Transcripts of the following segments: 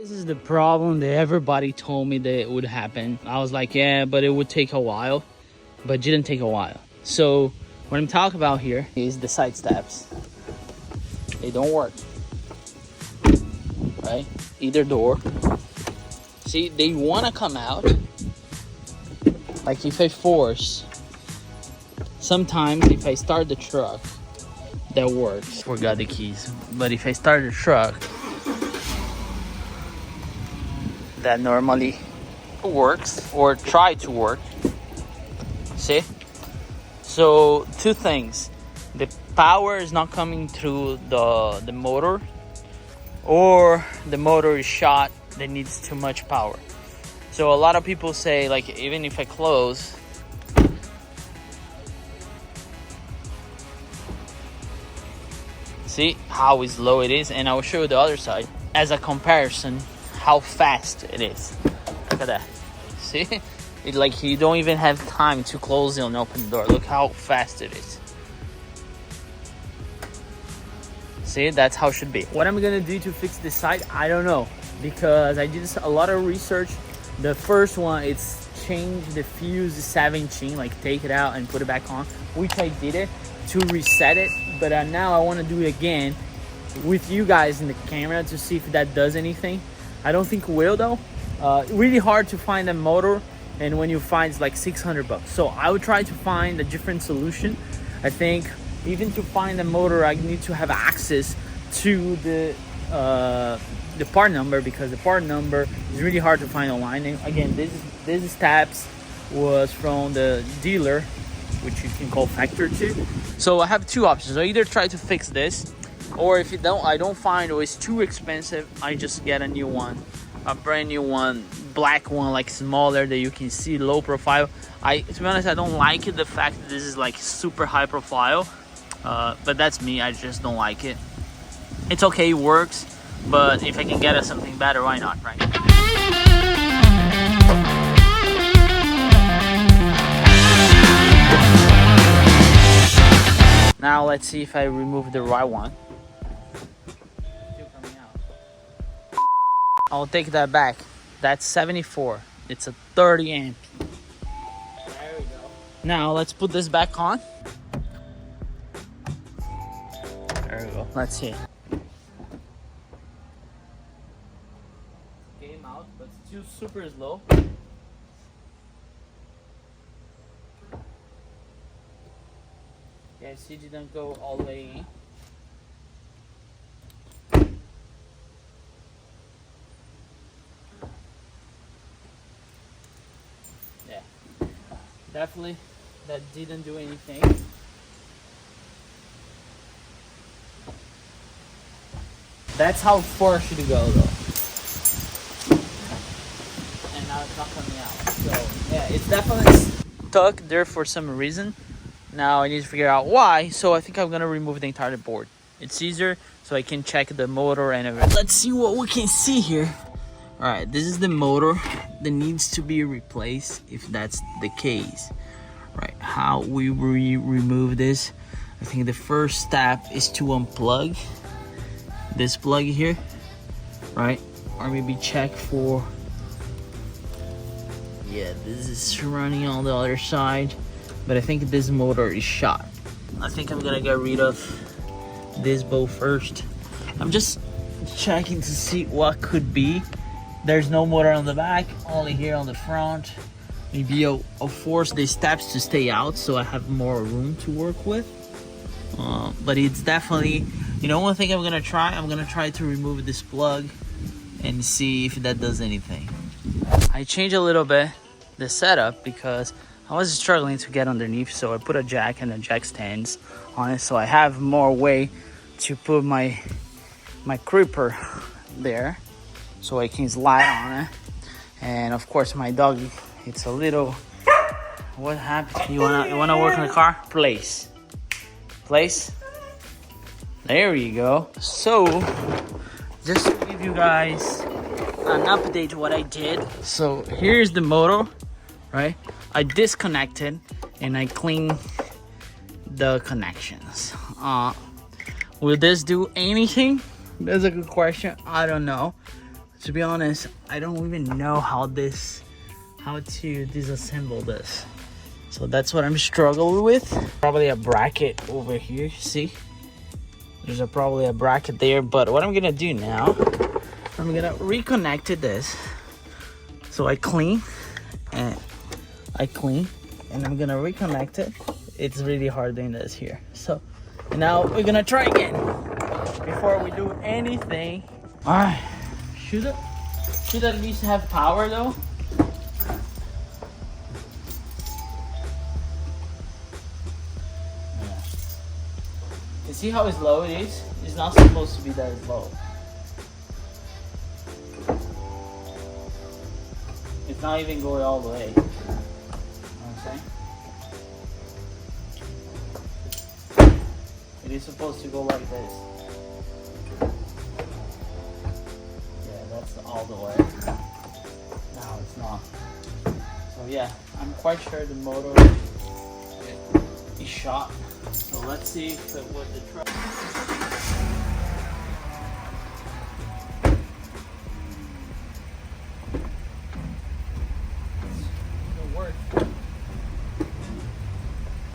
This is the problem that everybody told me that it would happen. I was like, yeah, but it would take a while, but it didn't take a while. So what I'm talking about here is the side steps. They don't work, right? Either door. See, they want to come out. Like if I force, sometimes if I start the truck, that works. Forgot the keys. But if I start the truck, that normally works or try to work. See? So two things. The power is not coming through the motor, or the motor is shot that needs too much power. So a lot of people say, like, even if I close, see how slow it is, and I will show you the other side as a comparison how fast it is. Look at that. See? It, like, you don't even have time to close and open the door. Look how fast it is. See, that's how it should be. What I'm gonna do to fix this side, I don't know, because I did a lot of research. The first one, it's change the fuse 17, like take it out and put it back on, which I did it to reset it. But now I want to do it again with you guys in the camera to see if that does anything. I don't think it will though. Really hard to find a motor, and when you find, it's like 600 bucks. So I would try to find a different solution. I think even to find a motor, I need to have access to the part number, because the part number is really hard to find online. And again, this steps was from the dealer, which you can call factory too. So I have two options. I either try to fix this, or if I don't find, or it's too expensive, I just get a new one, a brand new one, black one, like smaller, that you can see, low profile. To be honest, I don't like it, the fact that this is like super high profile, but that's me. I just don't like it. It's okay, it works, but if I can get us something better, why not, right? Now let's see if I remove the right one. Still coming out. I'll take that back. That's 74. It's a 30 amp. There we go. Now let's put this back on. There we go. Let's see. Came out, but still super slow. Yeah, see, didn't go all the way in. Yeah, definitely that didn't do anything. That's how far it should go though. And now it's not coming out. So yeah, it's definitely stuck there for some reason. Now I need to figure out why, so I think I'm gonna remove the entire board. It's easier, so I can check the motor and everything. Let's see what we can see here. All right, this is the motor that needs to be replaced if that's the case. Right, how we remove this? I think the first step is to unplug this plug here, right? Or maybe check for, yeah, this is running on the other side. But I think this motor is shot. I think I'm gonna get rid of this bolt first. I'm just checking to see what could be. There's no motor on the back, only here on the front. Maybe I'll force the steps to stay out so I have more room to work with. But it's definitely, you know, one thing I'm gonna try to remove this plug and see if that does anything. I changed a little bit the setup because I was struggling to get underneath, so I put a jack and a jack stands on it, so I have more way to put my creeper there, so I can slide on it. And of course, my dog, it's a little. What happened? You wanna work in the car? Place. There you go. So, just to give you guys an update what I did. So here's the motor, right? I disconnected and I cleaned the connections. Will this do anything? That's a good question. I don't know. to be honest, I don't even know how to disassemble this. So that's what I'm struggling with. Probably a bracket over here, see? There's probably a bracket there, but what I'm gonna do now, I'm gonna reconnect to this. So I clean, and I'm gonna reconnect it. It's really hard doing this here. So now we're gonna try again before we do anything. All right, should at least have power though. Yeah. You see how low it is? It's not supposed to be that low. It's not even going all the way. You know what I'm saying? It is supposed to go like this. Yeah, that's all the way. No, it's not. So yeah, I'm quite sure the motor is shot. So let's see if it was the truck.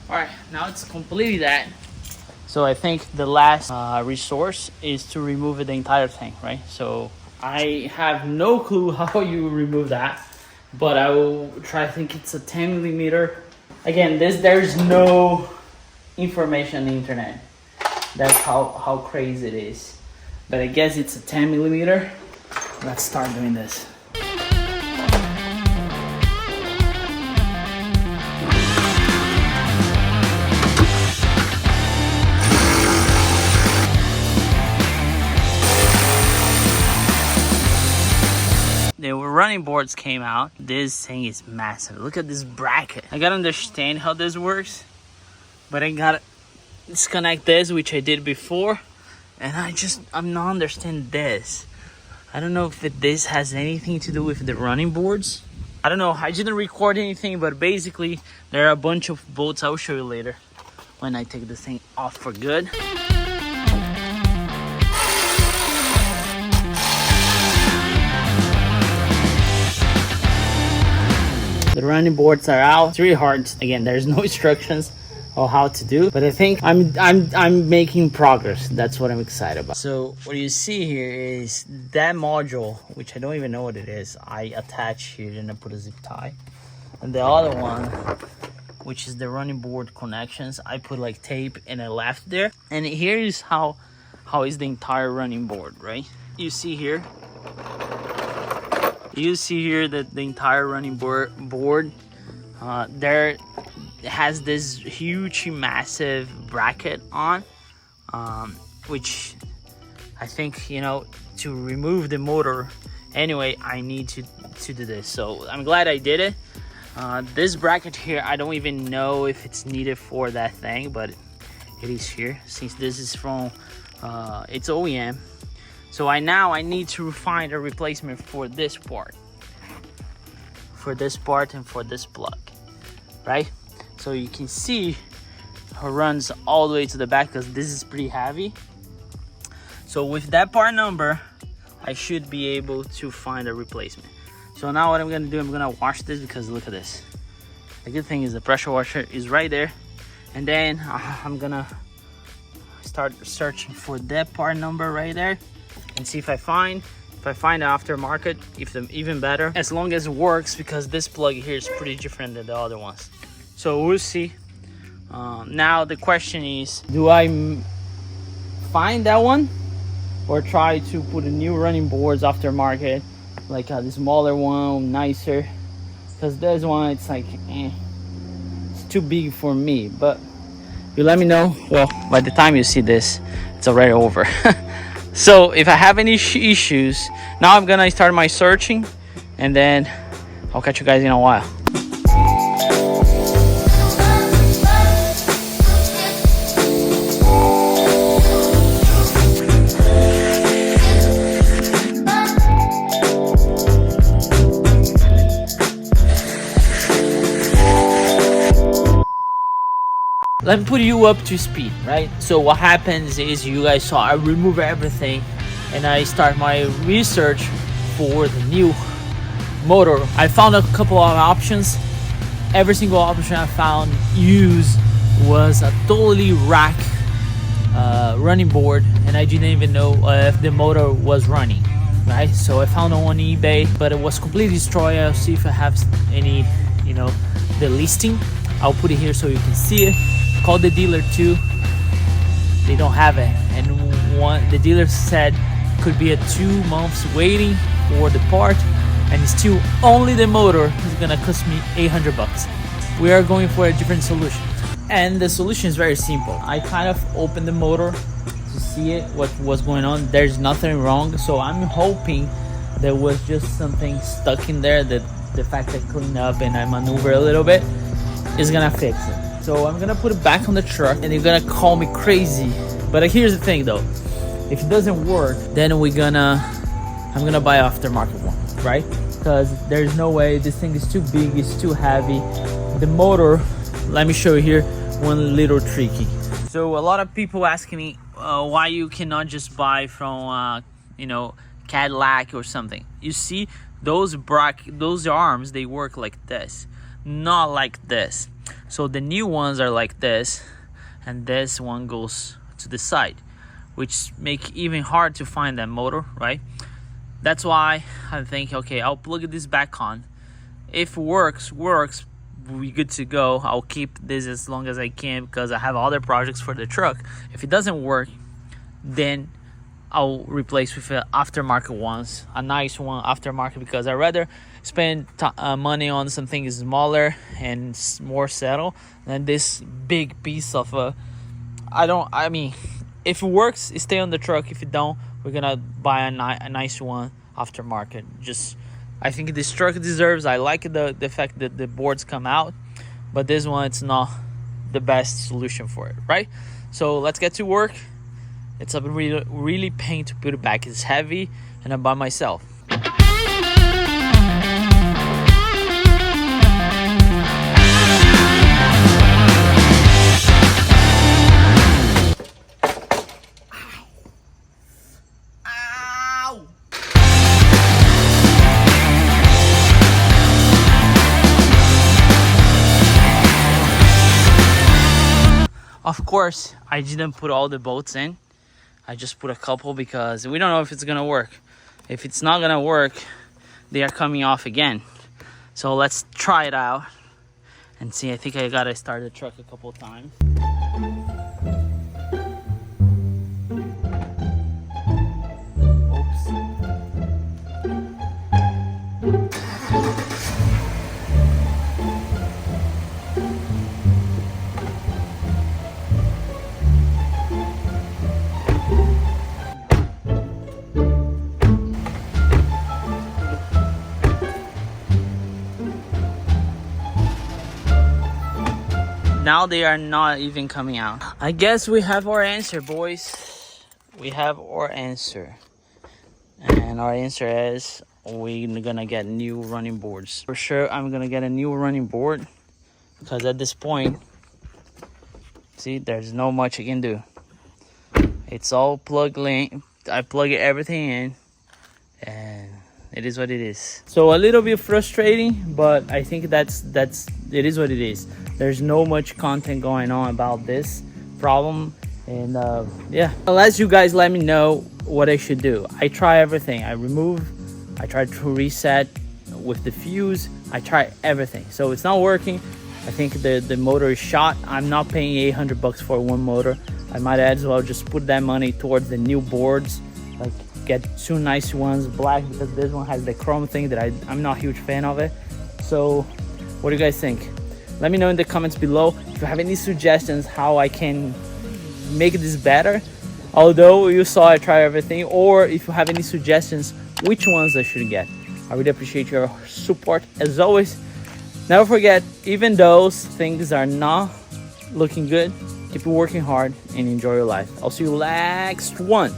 Alright, now it's completely that. So I think the last resource is to remove the entire thing, right? So I have no clue how you remove that, but I will try. I think it's a 10 millimeter. Again, there's no information on the internet. That's how crazy it is. But I guess it's a 10 millimeter. Let's start doing this. The running boards came out. This thing is massive. Look at this bracket. I gotta understand how this works, but I gotta disconnect this, which I did before, and I'm not understand this. I don't know if this has anything to do with the running boards. I don't know. I didn't record anything, but basically there are a bunch of bolts. I'll show you later when I take this thing off for good. The running boards are out. It's really hard. Again, there's no instructions on how to do, but I think I'm making progress. That's what I'm excited about. So what you see here is that module, which I don't even know what it is. I attach here and I put a zip tie, and the other one, which is the running board connections, I put like tape and I left there. And here is how is the entire running board, right? You see here that the entire running board there has this huge massive bracket on, which I think, you know, to remove the motor anyway, I need to do this. So I'm glad I did it. This bracket here, I don't even know if it's needed for that thing, but it is here since this is from it's OEM. So I need to find a replacement for this part, and for this plug, right? So you can see it runs all the way to the back because this is pretty heavy. So with that part number, I should be able to find a replacement. So now what I'm gonna do, I'm gonna wash this because look at this. The good thing is the pressure washer is right there, and then I'm gonna start searching for that part number right there and see if I find aftermarket, even better, as long as it works, because this plug here is pretty different than the other ones. So we'll see. Now the question is, do I find that one or try to put a new running boards aftermarket, like the smaller one, nicer? Because this one, it's like it's too big for me. But you let me know. Well, by the time you see this, it's already over. So if I have any issues, now I'm gonna start my searching, and then I'll catch you guys in a while. Let me put you up to speed, right? So what happens is, you guys saw I remove everything and I start my research for the new motor. I found a couple of options. Every single option I found used was a totally rack running board, and I didn't even know if the motor was running, right? So I found one on eBay, but it was completely destroyed. I'll see if I have any, you know, the listing. I'll put it here so you can see it. Call the dealer too. They don't have it, and the dealer said could be a 2 months waiting for the part, and it's still only the motor is gonna cost me 800 bucks. We are going for a different solution, and the solution is very simple. I kind of opened the motor to see it, what was going on. There's nothing wrong, so I'm hoping there was just something stuck in there, that the fact that I clean up and I maneuver a little bit is gonna fix it. So I'm gonna put it back on the truck, and you're gonna call me crazy, but here's the thing though, if it doesn't work, then I'm gonna buy an aftermarket one, right? Because there's no way, this thing is too big, it's too heavy. The motor, let me show you here one little tricky. So a lot of people asking me why you cannot just buy from you know, Cadillac or something. You see those arms, they work like this, not like this. So the new ones are like this, and this one goes to the side, which make even hard to find that motor, right? That's why I think, okay, I'll plug this back on. If works, we good to go. I'll keep this as long as I can because I have other projects for the truck. If it doesn't work, then I'll replace with aftermarket ones, a nice one aftermarket, because I'd rather spend money on something smaller and more settled than this big piece of I mean, if it works, it stay on the truck. If it don't, we're gonna buy a nice one aftermarket. Just, I think this truck deserves. I like the fact that the boards come out, but this one, it's not the best solution for it, right? So let's get to work. It's a really pain to put it back. It's heavy, and I'm by myself. Of course, I didn't put all the bolts in. I just put a couple because we don't know if it's gonna work. If it's not gonna work, they are coming off again. So let's try it out and see. I think I gotta start the truck a couple times. Now they are not even coming out. I guess we have our answer, boys. We have our answer. And our answer is we're gonna get new running boards. For sure, I'm gonna get a new running board because at this point, see, there's no much I can do. It's all plugged in. I plug everything in, and it is what it is. So a little bit frustrating, but I think that's it is what it is. There's no much content going on about this problem, and yeah. Unless you guys let me know what I should do. I try everything. I try to reset with the fuse. I try everything. So it's not working. I think the motor is shot. I'm not paying 800 bucks for one motor. I might as well just put that money towards the new boards, like get two nice ones, black, because this one has the chrome thing that I'm not a huge fan of it. So what do you guys think? Let me know in the comments below if you have any suggestions how I can make this better. Although you saw I try everything, or if you have any suggestions which ones I should get. I really appreciate your support as always. Never forget, even those things are not looking good, keep working hard and enjoy your life. I'll see you next one.